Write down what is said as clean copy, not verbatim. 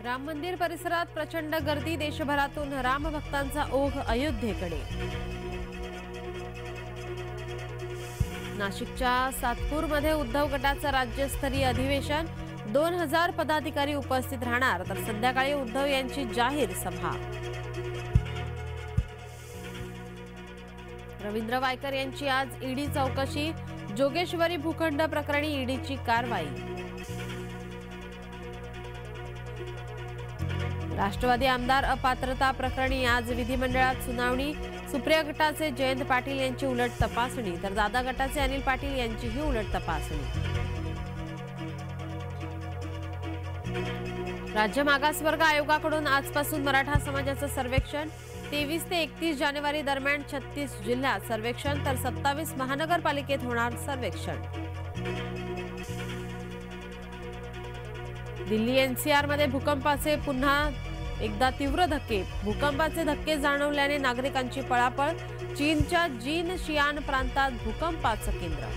राम मंदिर परिसरात प्रचंड गर्दी, देशभरातून राम भक्तांचा ओघ अयोध्येकडे। नाशिकच्या सातपूरमध्ये उद्धव गटाचं राज्यस्तरीय अधिवेशन, 2000 पदाधिकारी उपस्थित राहणार, तर संध्याकाळी उद्धव यांची जाहीर सभा। रवींद्र वायकर यांची आज ईडी चौकशी, जोगेश्वरी भूखंड प्रकरणी ईडीची कारवाई। राष्ट्रवादी आमदार अपात्रता प्रकरणी आज विधिमंडळात सुनावणी, सुप्रिया गटाचे जयंत पाटील यांची उलट तपासणी, तर दादा गटाचे अनिल पाटील यांचीही उलट तपासणी। राज्य मागासवर्ग आयोगाकडून आजपासून मराठा समाजाचं सर्वेक्षण, 23 ते 31 जानेवारी दरम्यान 36 जिल्ह्यात सर्वेक्षण, तर 27 महानगरपालिकेत होणार सर्वेक्षण। दिल्ली एनसीआर मध्ये भूकंपाचे पुन्हा एकदा तीव्र धक्के, भूकंपाचे धक्के जाणवल्याने नागरिकांची पळापळ, चीनच्या जिनशियान प्रांतात भूकंपाचं केंद्र।